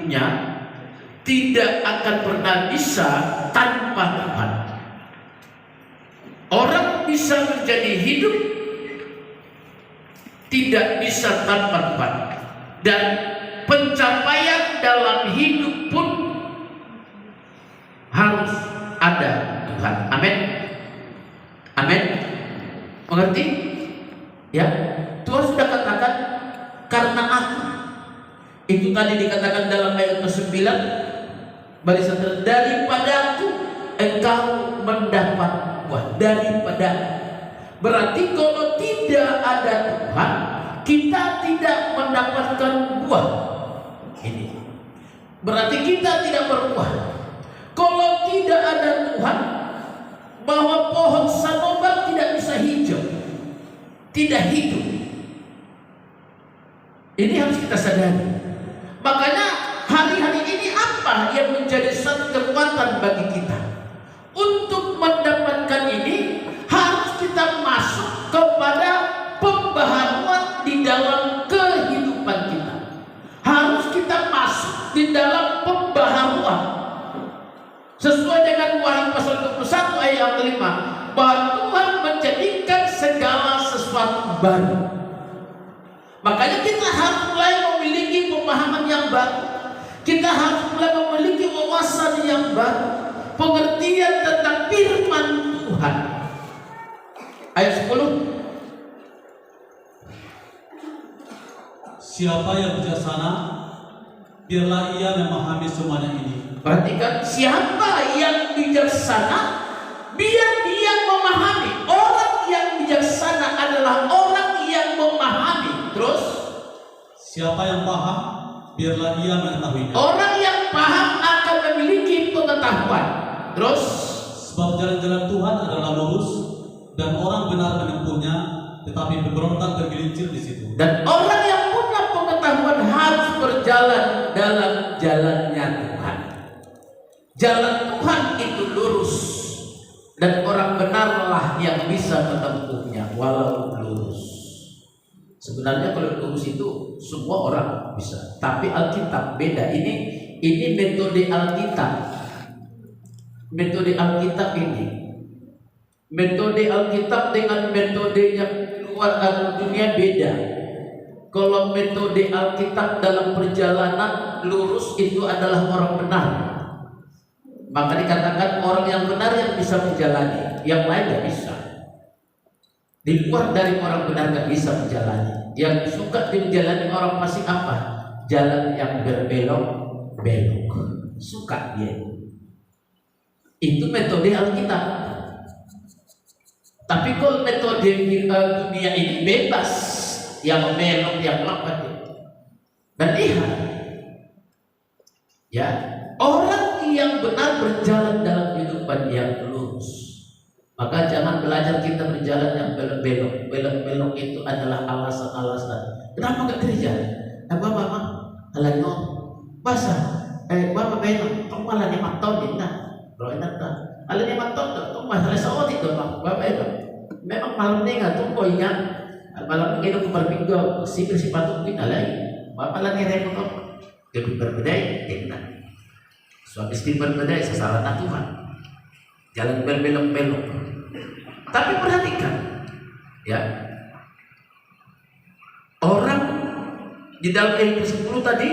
hidupnya tidak akan pernah bisa tanpa Tuhan. Orang bisa menjadi hidup tidak bisa tanpa Tuhan, dan pencapaian dalam hidup pun harus ada Tuhan. Amin. Amin. Mengerti? Ya. Tuhan sudah katakan, karena aku. Itu tadi dikatakan dalam ayat ke-9, barisan daripada aku engkau mendapat buah. Daripada. Berarti kalau tidak ada Tuhan, kita tidak mendapatkan buah. Ini berarti kita tidak berbuah. Kalau tidak ada Tuhan, bahwa pohon sanobar tidak bisa hijau, tidak hidup. Ini harus kita sadari. Makanya hari-hari ini apa yang menjadi satu kekuatan bagi kita untuk mendapatkan ini? Harus kita masuk kepada pembaharuan di dalam kehidupan kita. Harus kita masuk di dalam pembaharuan sesuai dengan Wahyu pasal 21 ayat yang kelima, bahwa Tuhan menjadikan segala sesuatu baru. Makanya kita harus mulai memiliki pemahaman yang baru. Kita harus mulai memiliki wawasan yang baru, pengertian tentang firman Tuhan. Ayat 10. Siapa yang bijaksana, biarlah ia memahami semuanya ini. Perhatikan, siapa yang bijaksana, biar dia memahami. Orang yang bijaksana adalah orang yang memahami. Terus, siapa yang paham, biarlah ia mengetahuinya. orang yang paham akan memiliki pengetahuan. Terus, sebab jalan-jalan Tuhan adalah lurus, dan orang benar menempuhnya, tetapi pemberontak tergelincir di situ. Dan orang yang punya pengetahuan harus berjalan dalam jalannya Tuhan. Jalan Tuhan itu lurus, dan orang benarlah yang bisa menempuhnya walau lurus. Sebenarnya kalau lurus itu semua orang bisa, tapi Alkitab beda. Ini metode Alkitab. Metode Alkitab ini, metode Alkitab dengan metode yang luar dunia beda. Kalau metode Alkitab dalam perjalanan lurus itu adalah orang benar. Maka dikatakan orang yang benar yang bisa menjalani, yang lain tidak bisa. Di luar dari orang benar tidak bisa menjalani. Yang suka menjalani orang pasti apa? Jalan yang berbelok-belok. Suka dia. Itu metode Alkitab. Tapi kalau metode dunia ini bebas, yang belok, yang lambat. Dan lihat, ya, orang yang benar berjalan dalam kehidupan yang lurus. Maka jangan belajar kita berjalan yang belok-belok. Belok-belok itu adalah alasan-alasan. Kenapa nggak gereja? Bapak, halanyo, basah. Bapak belok, kamu malah 5 tahun ini. Kalau enak tak, ala 5 tahun tak, tuh masalah saot itu bapak itu. Memang malam ni nggak tuh kau ingat, malam ni kita berminggu sipir sipatu kita lagi. Bapak lagi repot, dia berbedai, tidak. Suami istri berbedai, sasaran Tuhan. Jalan berbelok-belok. Tapi perhatikan, ya, orang di dalam ayat 10 tadi,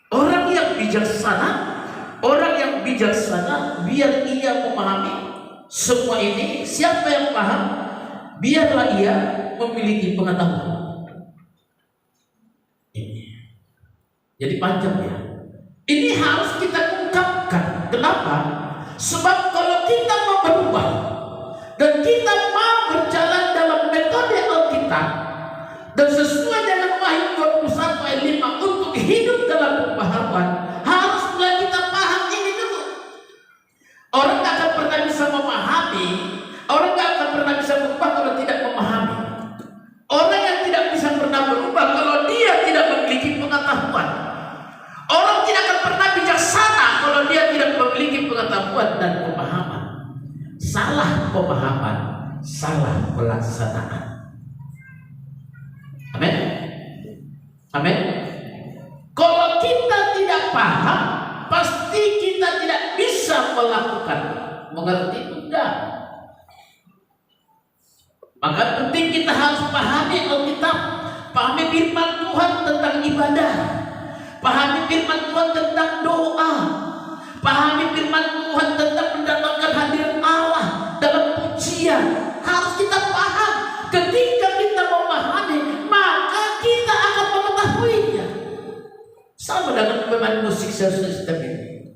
orang yang bijaksana. Orang yang bijaksana biar ia memahami semua ini. Siapa yang paham, biarlah ia memiliki pengetahuan. Ini. Jadi panjang ya. Ini harus kita ungkapkan. Kenapa? Sebab kalau kita mau berubah dan kita mau berjalan dalam metode Alkitab dan sesuai dengan Wahyu 21 ayat 5 untuk hidup dalam pembaharuan, harus mulai kita paham ini dulu. Orang gak akan pernah bisa memahami, orang gak akan pernah bisa berubah kalau tidak memahami. Orang yang tidak bisa pernah berubah kalau dia tidak memiliki pengetahuan. Orang tidak akan pernah bijaksana kalau dia tidak memiliki pengetahuan dan pemahaman. Salah pemahaman, salah pelaksanaan. Amin. Amin. Kalau kita tidak tidak paham, pasti kita tidak bisa melakukan. Mengerti tidak? Maka penting kita harus pahami Alkitab, pahami firman Tuhan tentang ibadah, pahami firman Tuhan tentang doa, pahami firman Tuhan tentang mendapatkan hadirat Allah dalam pujian. Harus kita paham. Ketika kita memahami, maka kita akan mengetahuinya. Sama dengan pemain musik seharusnya setiap ini.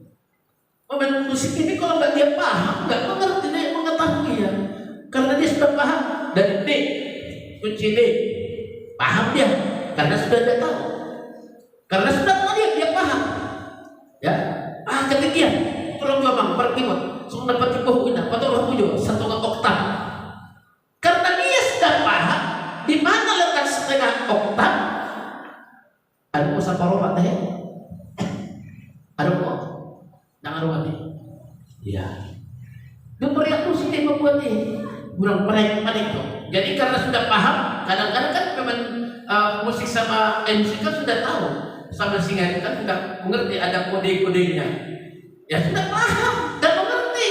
Pemain musik ini kalau nggak dia paham, nggak mengerti, dia mengetahui ya. Karena dia sudah paham. Dan D, kunci D, paham dia. Karena sudah dia tahu. Karena sudah tahu dia paham. Ya, ketinggian. Tolong jawab pertimut. Semua dapat tipu ina. Patut pujo. Satu oktav. Karena dia sudah paham di mana letak setengah oktav. Ada usah parowa teh. Ada kok. Jangan lupa nih. Ya. Nomor yang tuh sih membuat ini. Kurang panik tuh. Jadi karena sudah paham, kadang-kadang kan memang musik sama MC kan sudah tahu, sama singa kan sudah mengerti ada kode-kodenya. Ya sudah paham dan mengerti.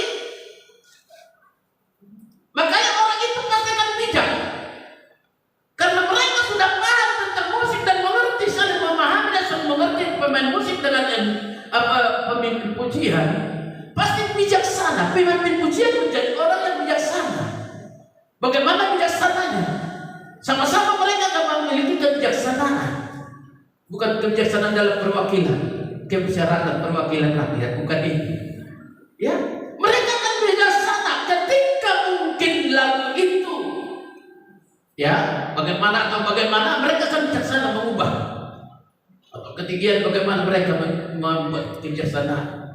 Makanya orang itu katakan bijak. Karena mereka sudah paham tentang musik dan mengerti, saling memahami dan saling mengerti pemain musik dengan pemimpin pujian. Pasti bijaksana. Pemimpin pujian menjadi orang yang bijaksana. Bagaimana bijaksananya? Sama-sama mereka akan memiliki kebijaksanaan. Bukan kebijaksanaan dalam perwakilan, kebijaksanaan perwakilan rakyat, bukan itu. Ya, mereka akan bijaksana ketika mungkin lagu itu. Ya, bagaimana mereka akan bijaksana mengubah. Atau ketinggian bagaimana mereka membuat kebijaksanaan.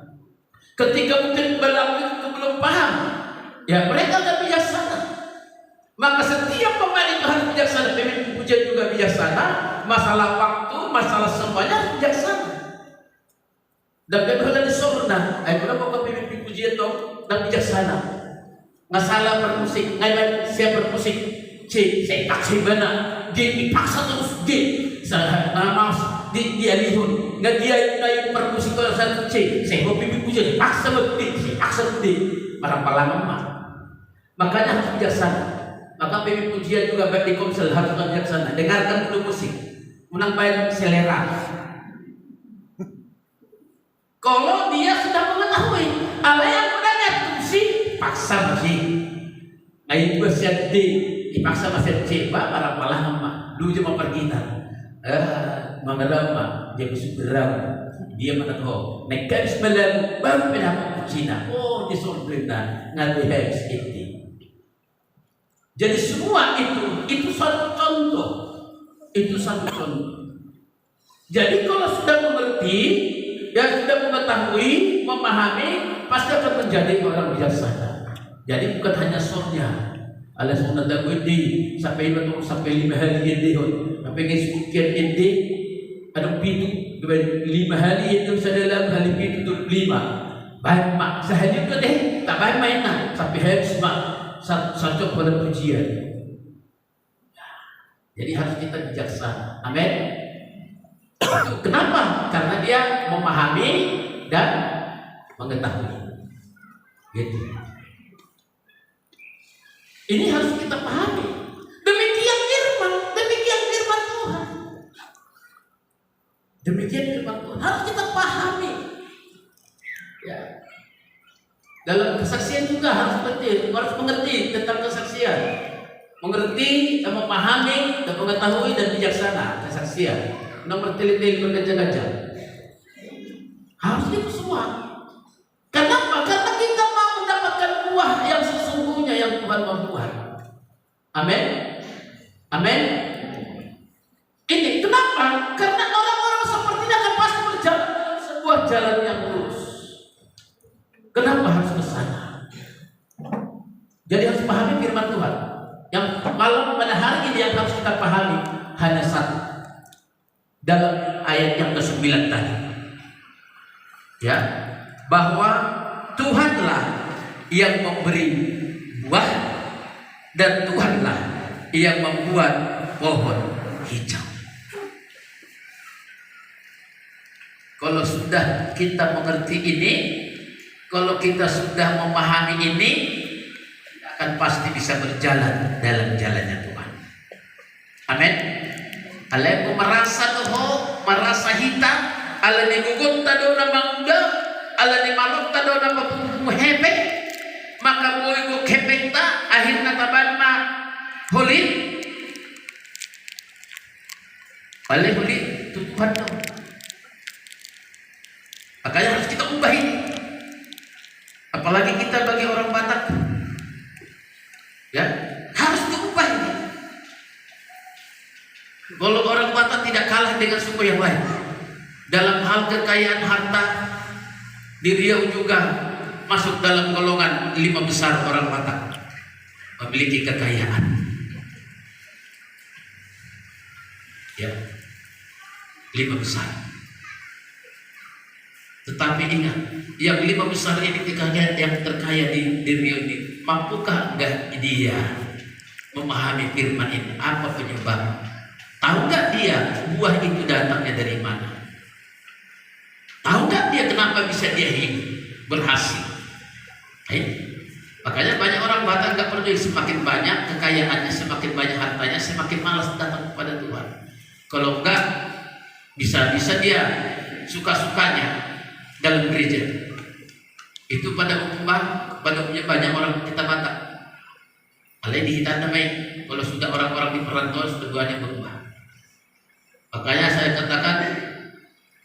Ketika mungkin lagu itu belum paham, ya mereka akan bijaksana. Maka setiap pemain itu harus bijaksana. Pemimpin pujian juga bijaksana. Masalah waktu, masalah semuanya harus bijaksana. Dan bagaimana di sorna, kenapa kau pemimpin pujian dong dan bijaksana? Masalah bermusik, siapa bermusik? C, saya paksa benar. D, dipaksa terus D. Maaf, dia lihun. Nggak dia naik permusik kalau satu C. Saya mau pemimpin pujian, dipaksa D, saya paksa D. Lama. Makanya harus bijaksana. Maka pemimpin pujian juga baik di komsel harus bijaksana. Dengarkan dulu musik, menang bayar selera. Kalau dia sudah mengetahui, ala yang menanya tusi paksa musik. Ngayon gua siap D, dipaksa masih C, para lama. Dulu cuma pergitan. Mengalama dia bersuara, dia menegak. Nekat semalam baru pindah ke Cina. Oh, di Sorblena ngaji habis itu. Jadi semua itu satu contoh. Itu satu contoh. Jadi kalau sudah mengerti dan sudah mengetahui, memahami, pasti akan menjadi orang bijaksana. Jadi bukan hanya sornya. Allah SWT sampai 5 hari ini, sampai ngesbukian ini, ada pintu 5 hari itu dalam hari pintu 5. Baik mak, sehari itu deh, tak baik mainan sampai habis mak. Satu pada pujian. Jadi harus kita bijaksana. Amin. Kenapa? Karena dia memahami dan mengetahui. Gitu. Ini harus kita pahami. Demikian firman Tuhan. Demikian firman Tuhan harus kita pahami. Ya. Dalam kesaksian juga harus mengerti tentang kesaksian, mengerti dan memahami dan mengetahui dan bijaksana kesaksian. Nomor teli-teli bergajah-gajah. Harus itu semua. Kenapa? Karena kita mau mendapatkan buah yang sesungguhnya yang Tuhan mau buat. Amin. Amin. Ini kenapa? Karena orang-orang seperti ini akan pasti berjalan dalam sebuah jalan yang lurus. Kenapa harus ke sana? Jadi harus pahami firman Tuhan. Yang malam pada hari ini yang harus kita pahami hanya satu. Dalam ayat yang ke-9 tadi. Ya, bahwa Tuhanlah yang memberi buah dan Tuhanlah yang membuat pohon hijau. Kalau sudah kita mengerti ini, kalau kita sudah memahami ini, akan pasti bisa berjalan dalam jalannya Tuhan. Amin. Alaikum merasa doho, merasa hitam, ala ni gugut tado na mangda, ala ni malok tado na papuhepe, maka boy go kepenta, akhirnya taban ma hulit. Balik hulit, itu Tuhan tahu. Makanya harus kita ubah ini. Apalagi kita bagi orang Batak, ya harus diubah ini. Kalau orang Batak tidak kalah dengan suku yang lain dalam hal kekayaan harta, di Riau juga masuk dalam golongan 5 besar orang Batak memiliki kekayaan. Ya, 5 besar. Tetapi ingat, yang 5 besar ini kekayaan yang terkaya di Riau ini, mampukah enggak dia memahami firman ini? Apa penyebab? Tahu enggak dia buah itu datangnya dari mana? Tahu enggak dia kenapa bisa dia hidup berhasil? Makanya banyak orang Batak enggak perlu, semakin banyak kekayaannya, semakin banyak hartanya, semakin malas datang kepada Tuhan. Kalau enggak, bisa-bisa dia suka-sukanya dalam gereja. Itu pada umumnya banyak orang kita Batak. Alai di hitam namai, kalau sudah orang-orang di perantauan sudah banyak berubah. Makanya saya katakan,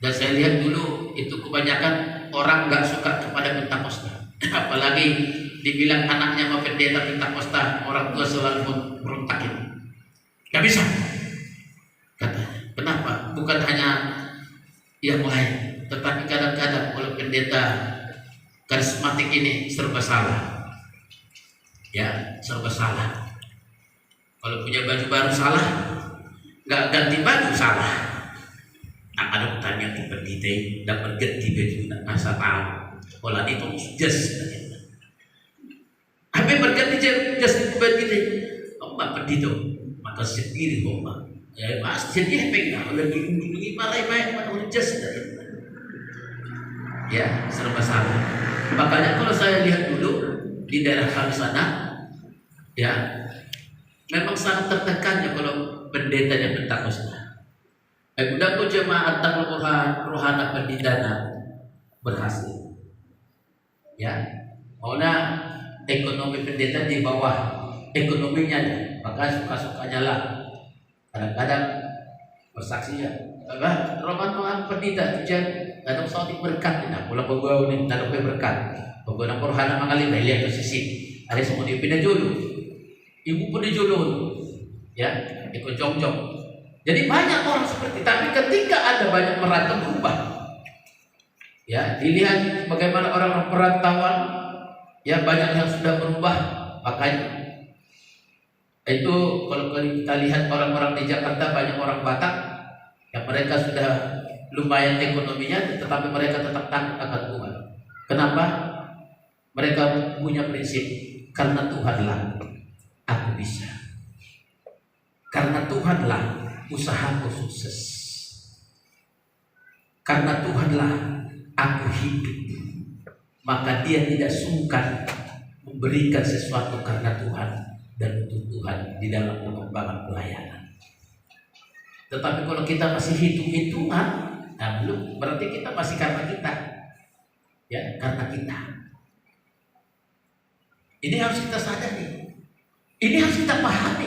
dan saya lihat dulu itu kebanyakan orang nggak suka kepada Pentakosta. Apalagi dibilang anaknya mau pendeta Pentakosta, orang tua selalu berontakin. Gak bisa, katanya. Kenapa? Bukan hanya yang lain, tetapi kadang-kadang kalau pendeta karismatik ini serba salah. Ya, serba salah. Kalau punya baju baru salah, nggak ganti baju salah. Nah, ada tanya di pendeta dapat ganti baju nak nasa tahu. Kalau itu jas, apa berganti jas di pendeta? Ombak pendeta, maka sendiri ombak. Ya, pasti dia pengen kalau lagi malai-malai pada jas. Ya, serba salah. Makanya kalau saya lihat dulu di daerah kami sana, ya memang sangat tertekannya kalau pendetanya Pentakosta. Mudah-mudahan jemaat Tabur Rohana Pendidana berhasil. Ya, maunya ekonomi pendeta di bawah ekonominya, maka suka-sukanya lah. Kadang-kadang bersaksi ya, Roman Tuhan pendeta tujuan datang saudi berkat, nah pulang bawa ni dalam berkat. Pagod ng Rohana mga libre, lihat posisi. Ada semua dia pindah julu. Ibu pun dijulun. Ya, ikut jong-jong. Jadi banyak orang seperti, tapi ketika ada banyak merantau berubah. Ya, dilihat bagaimana orang perantauan, ya banyak yang sudah berubah. Makanya itu kalau kita lihat orang-orang di Jakarta, banyak orang Batak yang mereka sudah lumayan ekonominya, tetapi mereka tetap takut akan Tuhan. Kenapa? Mereka punya prinsip, karena Tuhanlah aku bisa, karena Tuhanlah usahaku sukses, karena Tuhanlah aku hidup. Maka dia tidak sungkan memberikan sesuatu karena Tuhan dan untuk Tuhan di dalam pengembangan pelayanan. Tetapi kalau kita masih hitung-hitungan, nah belum, berarti kita masih karena kita, ya karena kita. Ini harus kita sadari, ini harus kita pahami.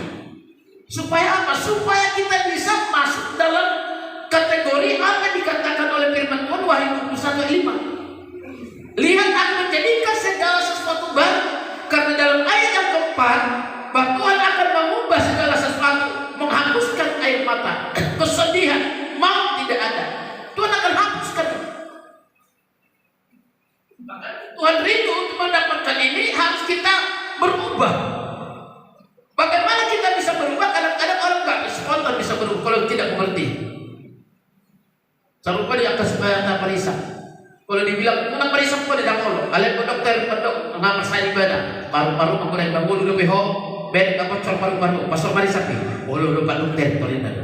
Supaya apa? Supaya kita bisa masuk dalam kategori apa yang dikatakan oleh firman Tuhan Wahyu 21:5. Lihat, aku menjadikan segala sesuatu baru. Karena dalam ayat yang keempat, bahwa Tuhan akan mengubah segala sesuatu, menghapuskan air mata, kesedihan, maut tidak ada. Tuhan akan hapuskan. Maka Tuhan rindu untuk mendapatkan ini, harus kita berubah. Bagaimana kita bisa berubah? Kadang-kadang orang nggak spontan bisa berubah kalau tidak mengerti. Serupa di atas bayang Parisa. Kalau dibilang kuna Parisa pun tidak mau. Kalian pun dokter, pedok, nggak percaya ibadah. Paru-paru menggunakan bangun lebih ho. Ben dapat cor paru-paru. Pasal Parisa pi. Olo lupa dokter, kalau tidak.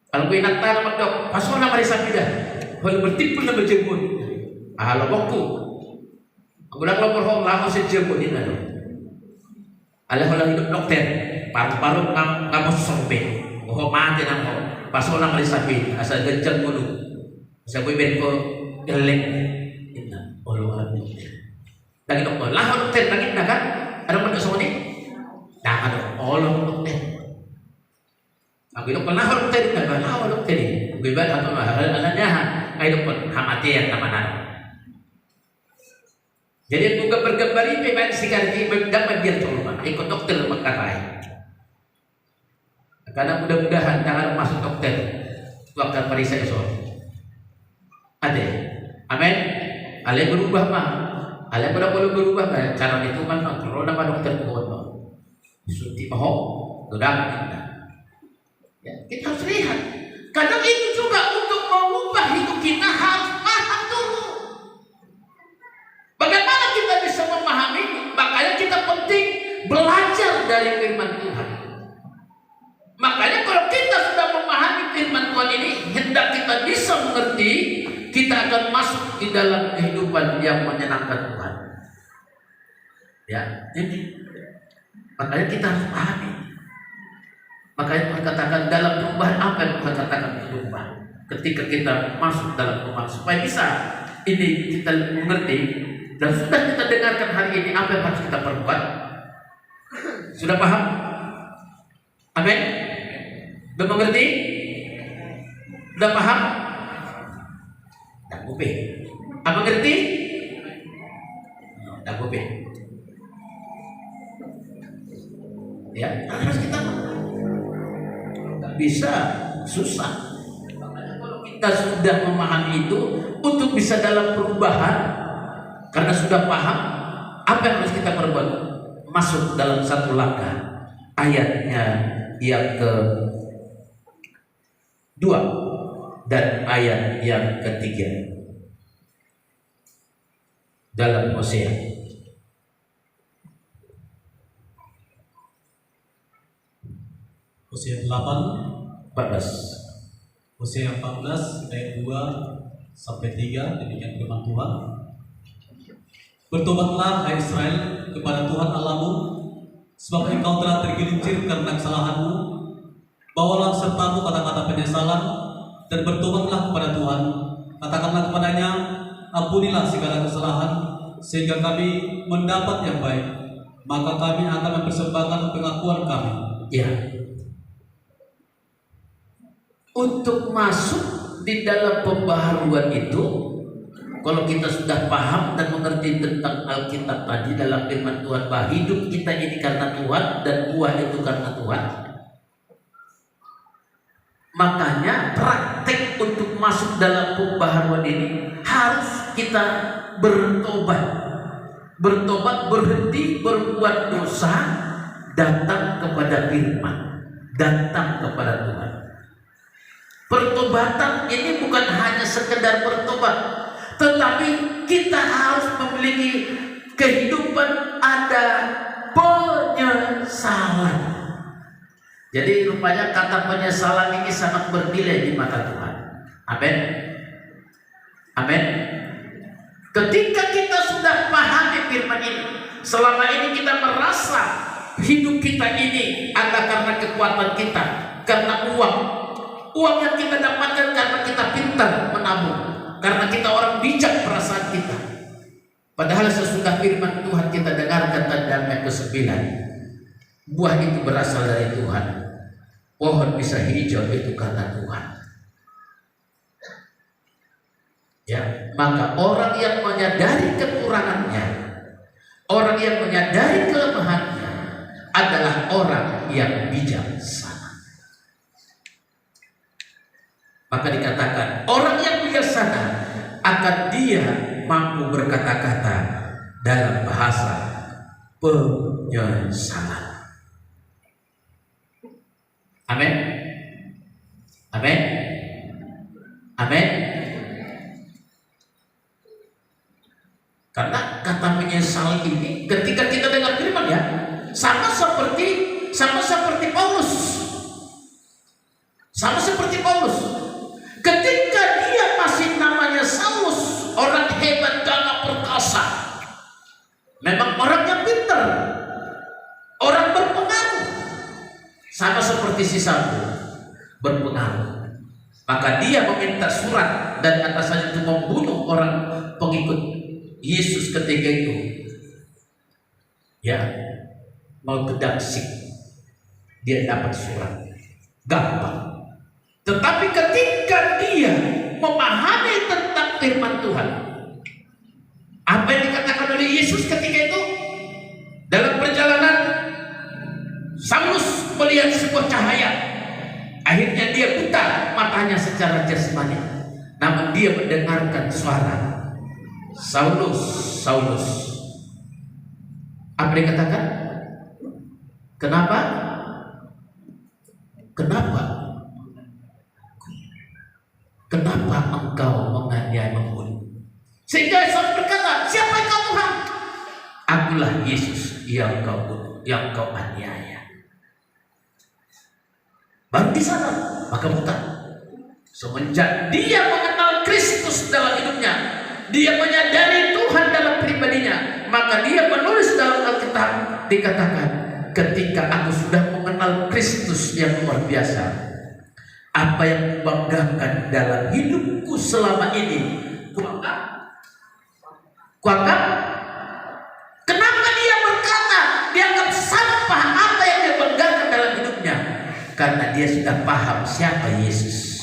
Kalau gue nak tanam pedok, pasal Parisa tidak. Hal bertipu na berjemur. Ahalo waktu. Ang ulang lapor ho lako sa jemur din ano. Alam ho lang hidup dokter. Paru-paru ngamos sorbe. Ho mati nang ho. Paso lang sakit. Asa ganjang mulo. Sa buibin ko geleng. Ina. Olo alam dokter. Lagi dokter. Lako dokter lagi na kan? Ano man sa ni? Nah ano. Olo dokter. Ang dokter lako dokter na lako dokter. Buibin ato na alannya ay dokter hamatian naman. Jadi buka bergambar itu baik sekali dapat biar tolong ikut dokter mengkatai. Karena mudah-mudahan jangan masuk dokter waktu periksa esok. Ada, amin. Ale berubah mah, ale boleh berubah kan? Cara itu kan kalau nama dokter kuat mah, suntik mahok, godang. Ya, kita harus lihat. Kadang itu juga untuk mengubah hidup kita harus paham dulu. Bagaimana kita bisa memahami? Makanya kita penting belajar dari firman Tuhan. Makanya kalau kita sudah memahami firman Tuhan ini, hendak kita bisa mengerti, kita akan masuk di dalam kehidupan yang menyenangkan Tuhan. Ya, ini. Makanya kita harus pahami. Makanya Tuhan katakan dalam perubahan apa yang Tuhan katakan berubah. Ketika kita masuk dalam perubahan supaya bisa ini kita mengerti. Dan sudah kita dengarkan hari ini apa yang harus kita perbuat. Sudah paham? Amin. Sudah mengerti? Sudah paham? Dah kuping. Apa mengerti? Dah kuping. Ya, harus kita nggak bisa, susah. Makanya kalau kita sudah memahami itu, untuk bisa dalam perubahan. Karena sudah paham apa yang harus kita perbuat, masuk dalam satu langkah. Ayatnya yang ke-2 dan ayat yang ke-3 dalam Hosea. Hosea 8 14. Hosea 14 ayat 2 sampai 3 demikian firman Tuhan. Bertobatlah hai Israel kepada Tuhan Allahmu, sebab engkau telah tergelincir karena kesalahanmu. Bawalah sertamu kata-kata penyesalan dan bertobatlah kepada Tuhan. Katakanlah kepadanya, ampunilah segala kesalahan sehingga kami mendapat yang baik. Maka kami akan mempersembahkan pengakuan kami. Ya. Untuk masuk di dalam pembaharuan itu, kalau kita sudah paham dan mengerti tentang Alkitab tadi dalam firman Tuhan bahwa hidup kita ini karena Tuhan dan buah itu karena Tuhan, makanya praktek untuk masuk dalam pembaharuan ini harus kita bertobat, berhenti berbuat dosa, datang kepada firman, datang kepada Tuhan. Pertobatan ini bukan hanya sekedar bertobat, tetapi kita harus memiliki kehidupan ada penyesalan. Jadi rupanya kata penyesalan ini sangat bernilai di mata Tuhan. Amin. Amin. Ketika kita sudah pahami firman ini, selama ini kita merasa hidup kita ini ada karena kekuatan kita, karena uang yang kita dapatkan karena kita pintar menabung, karena kita orang bijak perasaan kita. Padahal sesudah firman Tuhan kita dengarkan tanda yang ke-9, buah itu berasal dari Tuhan. Pohon bisa hijau itu karena Tuhan. Ya, maka orang yang menyadari kekurangannya, orang yang menyadari kelemahannya adalah orang yang bijaksana. Maka dikatakan orang yang bijaksana akan dia mampu berkata-kata dalam bahasa penyesalan. Amin. Amin. Amin. Karena kata menyesal ini ketika kita dengar firman ya, sama seperti Paulus. Sama seperti Paulus. Ketika dia masih seperti si sapu berpengaruh. Maka dia meminta surat dan atasannya untuk membunuh orang pengikut Yesus ketika itu. Ya, mau ke Damsyik, dia dapat surat, gampang. Tetapi ketika dia memahami tentang firman Tuhan, apa yang dikatakan oleh Yesus ketika itu, dalam perjalanan Saulus melihat sebuah cahaya. Akhirnya dia buta matanya secara jasmani, namun dia mendengarkan suara, Saulus, Saulus. Apa dikatakan? Kenapa? Kenapa? Kenapa engkau menganiaya membunuh? Sehingga Saulus berkata, siapa engkau Tuhan? Akulah Yesus yang kau bunuh, yang kau aniaya. Baru di sana maka buta. Semenjak dia mengenal Kristus dalam hidupnya, dia menyadari Tuhan dalam pribadinya, maka dia menulis dalam Alkitab, dikatakan, ketika aku sudah mengenal Kristus yang luar biasa, apa yang kubanggakan dalam hidupku selama ini, kuanggap. Kenapa dia berkata dianggap sampah apa yang dia banggakan dalam hidupnya? Karena dia sudah paham siapa Yesus.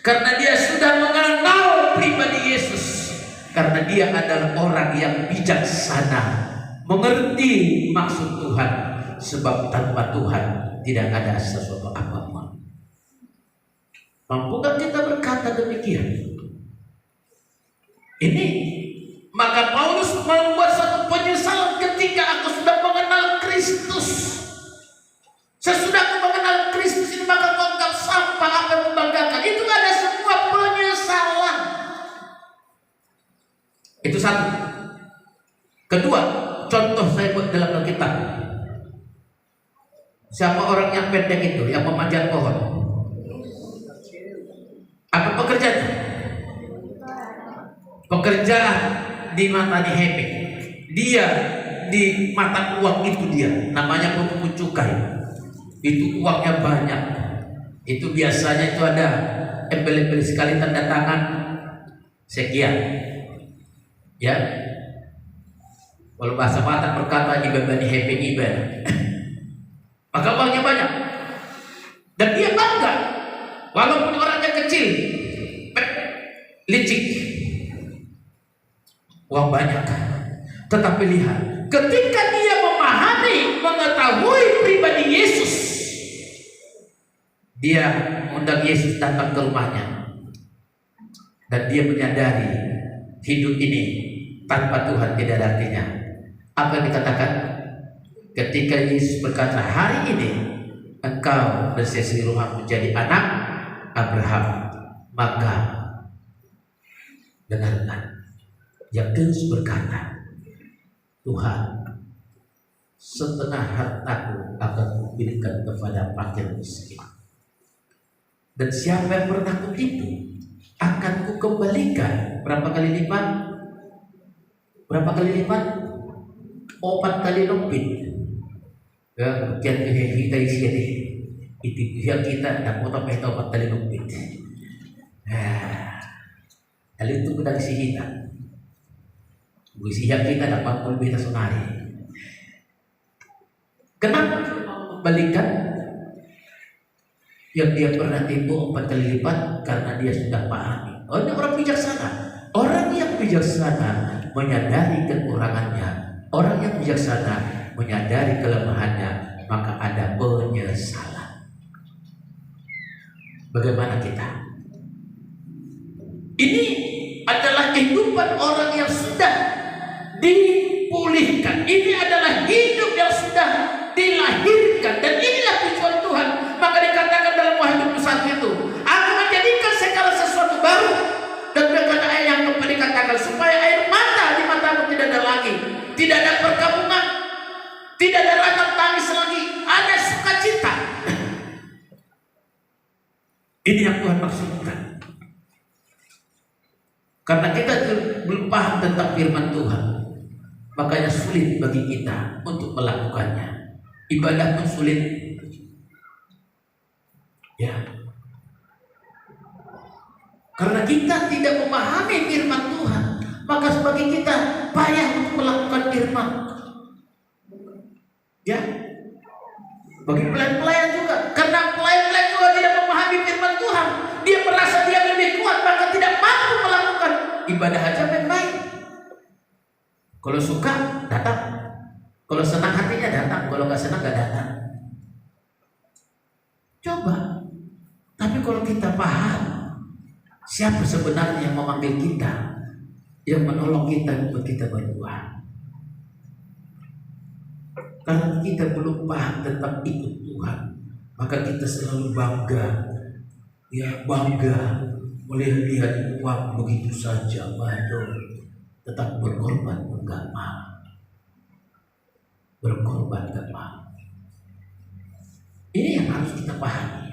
Karena dia sudah mengenal pribadi Yesus. Karena dia adalah orang yang bijaksana, mengerti maksud Tuhan. Sebab tanpa Tuhan tidak ada sesuatu apa-apa. Mampukah kita berkata demikian? Ini, maka Paulus membuat satu penyesalan ketika aku sudah mengenal Kristus. Sesudah aku mengenal Kristus ini, maka kau anggap sampah apa yang membanggakan. Itu ada sebuah penyesalan. Itu satu. Kedua, contoh saya buat dalam Alkitab. Siapa orang yang pendek itu, yang memanjat pohon? Apa pekerjaannya? Pekerjaan di mata di happy. Dia di mata uang itu dia, namanya pungut cukai. Itu uangnya banyak. Itu biasanya itu ada embel-embel sekali tanda tangan sekian. Ya. Kalau bahasa Batak berkata ibabani happy ibad. Maka uangnya banyak. Dan dia bangga. Walaupun orangnya kecil, licik. Uang banyak. Tetapi lihat, ketika dia memahami, mengetahui pribadi Yesus, dia mengundang Yesus datang ke rumahnya, dan dia menyadari hidup ini tanpa Tuhan tidak ada artinya. Apa yang dikatakan? Ketika Yesus berkata, hari ini engkau bersesi rumah menjadi anak Abraham, maka dengarkan. Yakobus berkata, Tuhan, setengah hartaku akan kuberikan kepada fakir miskin, dan siapa yang pernah kutipu akan kukembalikan berapa kali lipat? Berapa kali lipat? 4 kali lebih. Ya, kian kita isi ini, itu yang kita tak mau tambah 4 kali lebih. Lalu itu kita isi kita. Siap kita dapat lebih nasionali. Kenapa kembalikan yang dia pernah tipu 4 kali lipat? Karena dia sudah pahami. Oh, ini orang bijaksana. Orang yang bijaksana menyadari kekurangannya. Orang yang bijaksana menyadari kelemahannya, maka ada penyesalan. Bagaimana kita? Ini adalah kehidupan orang yang sudah dipulihkan. Ini adalah hidup yang sudah dilahirkan, dan inilah tujuan Tuhan. Maka dikatakan dalam Wahyu 21 itu, aku menjadikan segala sesuatu baru. Dan berkata ayat yang keempat dikatakan, supaya air mata di matamu tidak ada lagi, tidak ada perkabungan, tidak ada ratap tangis lagi, ada sukacita. Ini yang Tuhan maksudkan. Karena kita belum paham tentang firman Tuhan, makanya sulit bagi kita untuk melakukannya. Ibadah pun sulit. Ya. Karena kita tidak memahami firman Tuhan, maka sebagai kita payah untuk melakukan firman. Ya. Bagi pelayan-pelayan juga, karena pelayan-pelayan juga tidak memahami firman Tuhan, dia merasa dia lebih kuat, maka tidak mampu melakukan ibadah hajat yang baik. Kalau suka datang, kalau senang hatinya datang, kalau nggak senang nggak datang. Coba, tapi kalau kita paham siapa sebenarnya yang memanggil kita, yang menolong kita untuk kita berdoa. Karena kita belum paham tentang itu Tuhan, maka kita selalu bangga, ya bangga melihat uang begitu saja, waduh, tetap berkorban enggak mau, berkorban enggak mau. Ini yang harus kita pahami.